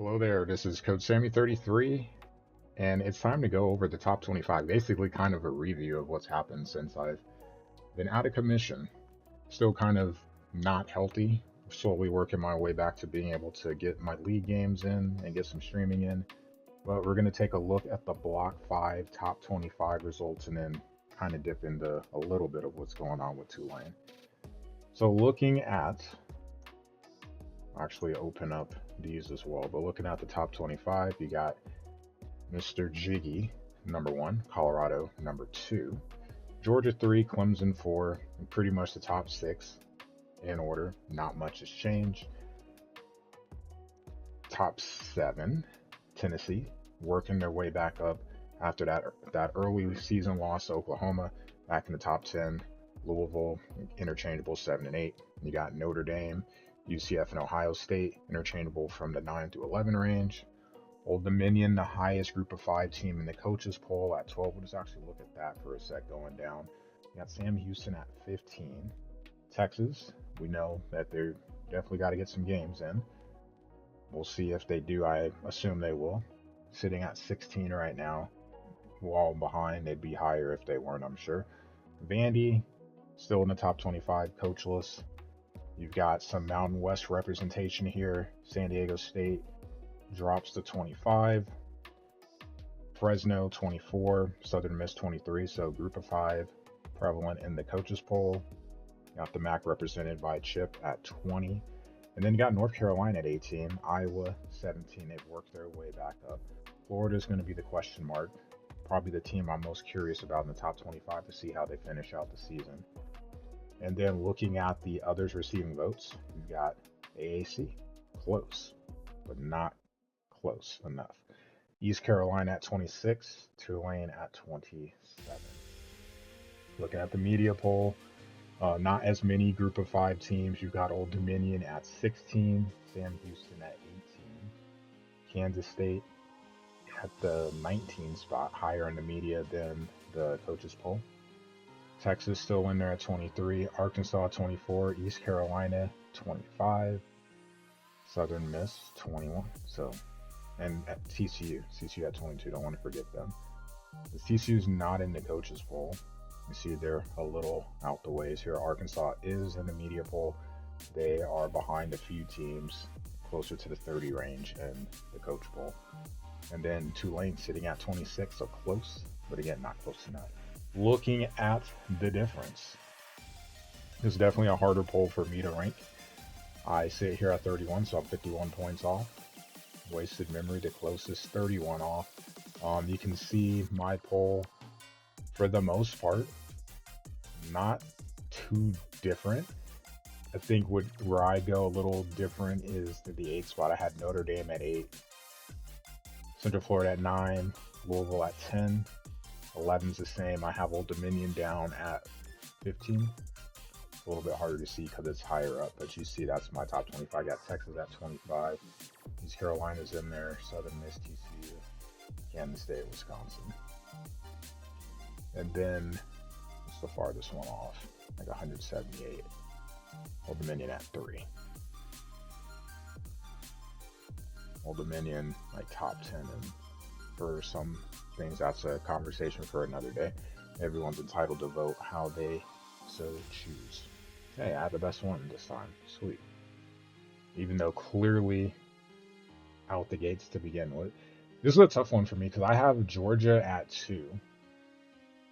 Hello there, this is Coach Sammy33, and it's time to go over the top 25. Basically, kind of a review of what's happened since I've been out of commission. Still kind of not healthy, slowly working my way back to being able to get my league games in and get some streaming in. But we're going to take a look at the Block 5 top 25 results and then kind of dip into a little bit of what's going on with Tulane. So, looking at actually open up these as well. But looking at the top 25, you got Mr. Jiggy, number 1, Colorado, number 2, Georgia 3, Clemson 4, and pretty much the top 6 in order. Not much has changed. Top 7, Tennessee, working their way back up after that early season loss to Oklahoma, back in the top 10. Louisville, interchangeable 7 and 8. You got Notre Dame, UCF, and Ohio State, interchangeable from the 9 through 11 range. Old Dominion, the highest group of 5 team in the coaches poll at 12. We'll just actually look at that for a sec going down. You got Sam Houston at 15. Texas, we know that they're definitely got to get some games in. We'll see if they do. I assume they will. Sitting at 16 right now. While behind, they'd be higher if they weren't, I'm sure. Vandy, still in the top 25, coachless. You've got some Mountain West representation here. San Diego State drops to 25. Fresno 24. Southern Miss 23. So group of 5 prevalent in the coaches poll. Got the MAC represented by Chip at 20. And then you got North Carolina at 18. Iowa 17. They've worked their way back up. Florida is going to be the question mark. Probably the team I'm most curious about in the top 25 to see how they finish out the season. And then looking at the others receiving votes, you've got AAC, close, but not close enough. East Carolina at 26, Tulane at 27. Looking at the media poll, not as many group of 5 teams. You've got Old Dominion at 16, Sam Houston at 18, Kansas State at the 19 spot, higher in the media than the coaches poll. Texas still in there at 23, Arkansas 24, East Carolina 25, Southern Miss 21. So, and at TCU at 22. Don't want to forget them. The TCU's not in the coaches poll. You see they're a little out the ways here. Arkansas is in the media poll. They are behind a few teams closer to the 30 range in the coach poll. And then Tulane sitting at 26, so close, but again, not close enough. Looking at the difference, this is definitely a harder poll for me to rank. I sit here at 31, so I'm 51 points off. Wasted memory, the closest 31 off. You can see my poll, for the most part, not too different. I think where I go a little different is the 8th spot. I had Notre Dame at 8, Central Florida at 9, Louisville at 10. 11's the same. I have Old Dominion down at 15. It's a little bit harder to see because it's higher up, but you see that's my top 25. I got Texas at 25. East Carolina's in there. Southern Miss, TCU, Kansas State, Wisconsin. And then, what's the farthest one off? Like 178. Old Dominion at 3. Old Dominion, like top 10, and for some things, that's a conversation for another day. Everyone's entitled to vote how they so choose. Hey, I had the best one this time. Sweet. Even though clearly out the gates to begin with. This is a tough one for me because I have Georgia at 2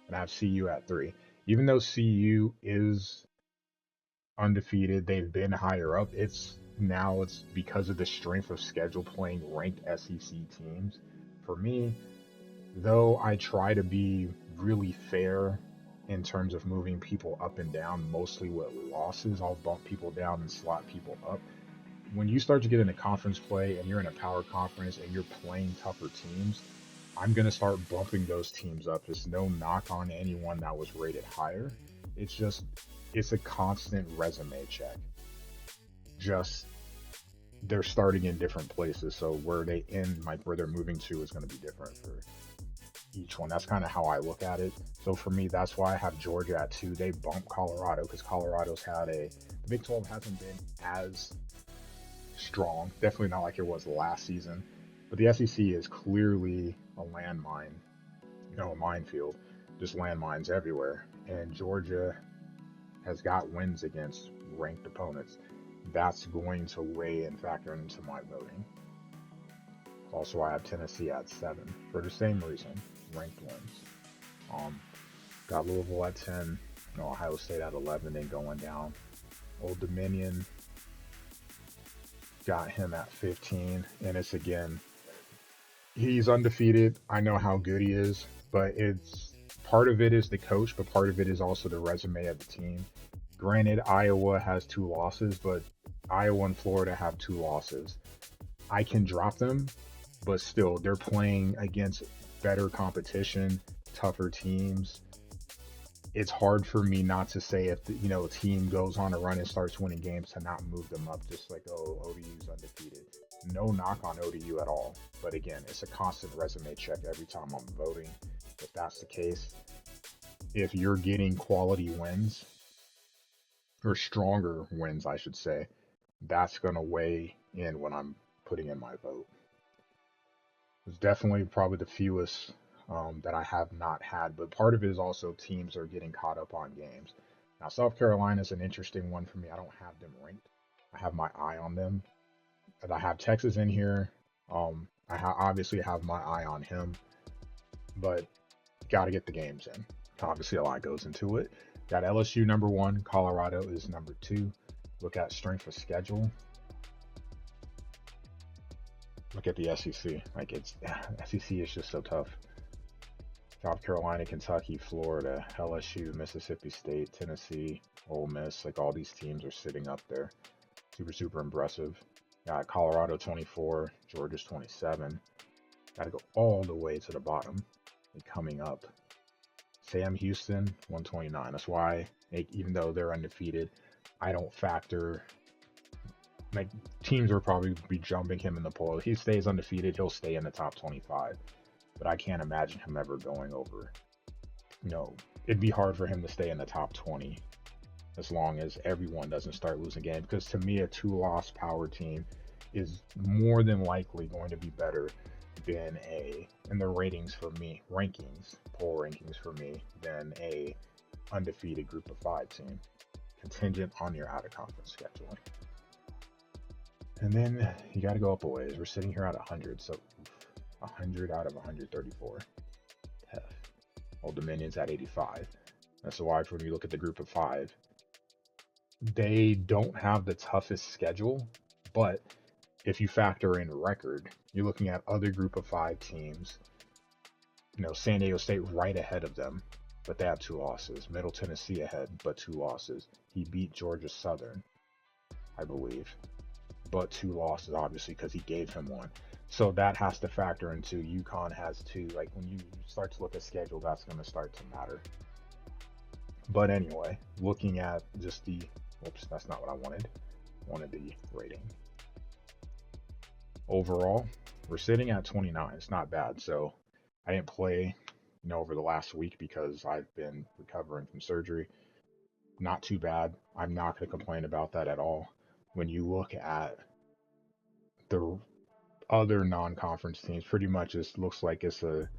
and I have CU at 3. Even though CU is undefeated, they've been higher up. It's because of the strength of schedule playing ranked SEC teams. For me, though, I try to be really fair in terms of moving people up and down, mostly with losses. I'll bump people down and slot people up. When you start to get into conference play and you're in a power conference and you're playing tougher teams, I'm going to start bumping those teams up. There's no knock on anyone that was rated higher. It's a constant resume check. Just they're starting in different places, so where they end, like where they're moving to, is going to be different for each one. That's kind of how I look at it. So for me, that's why I have Georgia at 2. They bump Colorado because Colorado's had the Big 12 hasn't been as strong. Definitely not like it was last season. But the SEC is clearly a landmine, a minefield, just landmines everywhere. And Georgia has got wins against ranked opponents. That's going to weigh and factor into my voting. Also, I have Tennessee at 7 for the same reason, ranked wins. Got Louisville at 10, Ohio State at 11, then going down. Old Dominion got him at 15, and it's again, he's undefeated. I know how good he is, but it's part of it is the coach, but part of it is also the resume of the team. Granted, Iowa has 2 losses, but Iowa and Florida have 2 losses. I can drop them, but still, they're playing against better competition, tougher teams. It's hard for me not to say if a team goes on a run and starts winning games to not move them up, just like, oh, ODU's undefeated. No knock on ODU at all, but again, it's a constant resume check every time I'm voting. If that's the case, if you're getting quality wins, or stronger wins, I should say, that's going to weigh in when I'm putting in my vote. It's definitely probably the fewest that I have not had, but part of it is also teams are getting caught up on games. Now, South Carolina is an interesting one for me. I don't have them ranked. I have my eye on them. And I have Texas in here. Obviously have my eye on him, but got to get the games in. Obviously, a lot goes into it. Got LSU number 1. Colorado is number 2. Look at strength of schedule. Look at the SEC. SEC is just so tough. South Carolina, Kentucky, Florida, LSU, Mississippi State, Tennessee, Ole Miss, all these teams are sitting up there. Super, super impressive. Got Colorado 24, Georgia's 27. Got to go all the way to the bottom. And coming up, Sam Houston, 129. That's why, even though they're undefeated, I don't factor. Teams will probably be jumping him in the poll. If he stays undefeated, he'll stay in the top 25. But I can't imagine him ever going over. It'd be hard for him to stay in the top 20 as long as everyone doesn't start losing games. Because to me, a 2-loss power team is more than likely going to be better than in the ratings for me, poll rankings for me, than a undefeated group of 5 team, contingent on your out-of-conference scheduling. And then you got to go up a ways. We're sitting here at 100, so 100 out of 134. Tough. Old Dominion's at 85. That's why when you look at the group of 5, they don't have the toughest schedule, but if you factor in record, you're looking at other group of 5 teams. San Diego State right ahead of them, but they have 2 losses. Middle Tennessee ahead, but 2 losses. He beat Georgia Southern, I believe, but 2 losses, obviously, because he gave him 1. So that has to factor into UConn has 2. When you start to look at schedule, that's going to start to matter. But anyway, looking at just that's not what I wanted. I wanted the rating. Overall, we're sitting at 29. It's not bad. So I didn't play, over the last week because I've been recovering from surgery. Not too bad. I'm not going to complain about that at all. When you look at the other non-conference teams, pretty much it looks like it's a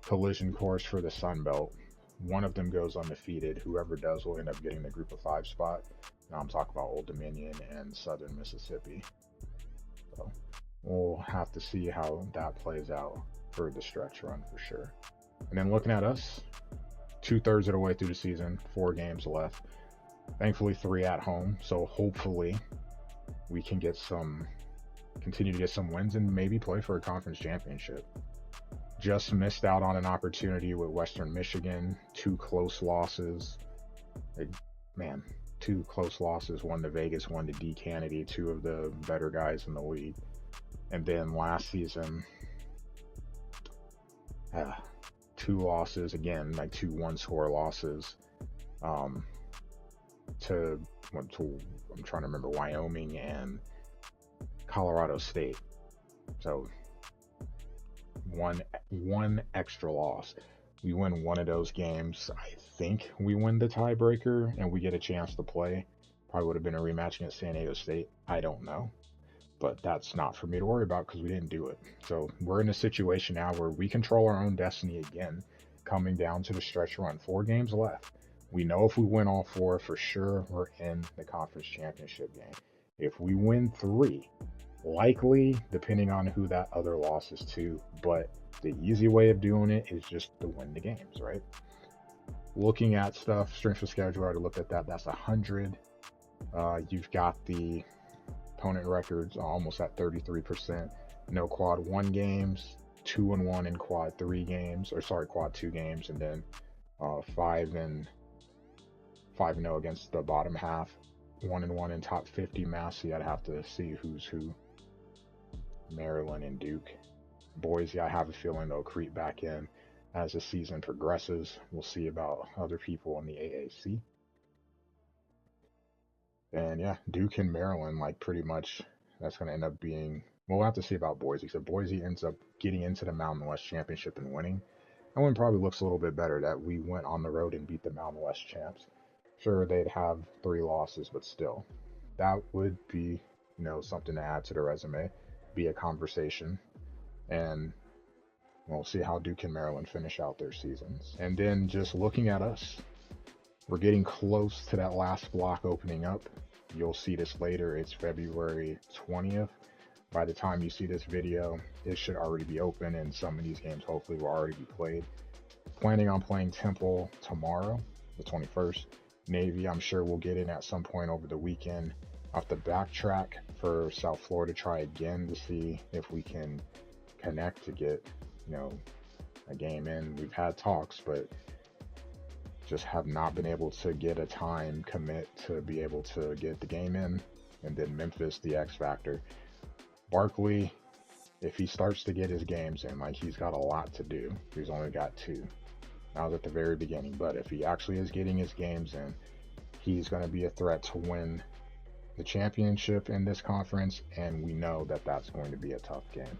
collision course for the Sun Belt. One of them goes undefeated. Whoever does will end up getting the group of 5 spot. Now I'm talking about Old Dominion and Southern Mississippi. So we'll have to see how that plays out for the stretch run for sure. And then looking at us, 2/3 of the way through the season, 4 games left. Thankfully 3 at home. So hopefully we can continue to get some wins and maybe play for a conference championship. Just missed out on an opportunity with Western Michigan. 2 close losses. 2 close losses. One to Vegas, one to D. Kennedy, 2 of the better guys in the league. And then last season, 2 losses again, 2 1-score losses. I'm trying to remember, Wyoming and Colorado State. So one extra loss. We win one of those games. I think we win the tiebreaker and we get a chance to play. Probably would have been a rematch against San Diego State. I don't know. But that's not for me to worry about because we didn't do it. So we're in a situation now where we control our own destiny again, coming down to the stretch run. 4 games left. We know if we win all 4, for sure, we're in the conference championship game. If we win 3, likely, depending on who that other loss is to, but the easy way of doing it is just to win the games, right? Looking at stuff, strength of schedule, I already looked at that. That's 100. You've got the opponent records almost at 33%. No quad 1 games, 2-1 in quad 3 games, or sorry, quad 2 games, and then 5-0 against the bottom half. 1-1 in top 50 Massey. I'd have to see who's who. Maryland and Duke. Boise, I have a feeling they'll creep back in as the season progresses. We'll see about other people in the AAC. And yeah, Duke and Maryland, like pretty much that's going to end up being, we'll have to see about Boise. So Boise ends up getting into the Mountain West Championship and winning. That one probably looks a little bit better that we went on the road and beat the Mountain West champs. Sure, they'd have 3 losses, but still, that would be, something to add to the resume, be a conversation, and we'll see how Duke and Maryland finish out their seasons. And then just looking at us, we're getting close to that last block opening up. You'll see this later. It's February 20th. By the time you see this video, it should already be open, and some of these games hopefully will already be played. Planning on playing Temple tomorrow, the 21st. Navy, I'm sure we'll get in at some point over the weekend. I'll have to backtrack for South Florida, try again to see if we can connect to get, a game in. We've had talks, but just have not been able to get a time commit to be able to get the game in. And then Memphis, the X factor. Barkley, if he starts to get his games in, like he's got a lot to do. He's only got 2. That was at the very beginning, but if he actually is getting his games in, he's going to be a threat to win the championship in this conference, and we know that that's going to be a tough game.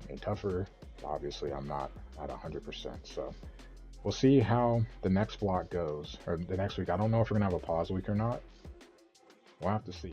I mean, tougher, obviously I'm not at 100%, so we'll see how the next block goes, or the next week. I don't know if we're going to have a pause week or not. We'll have to see.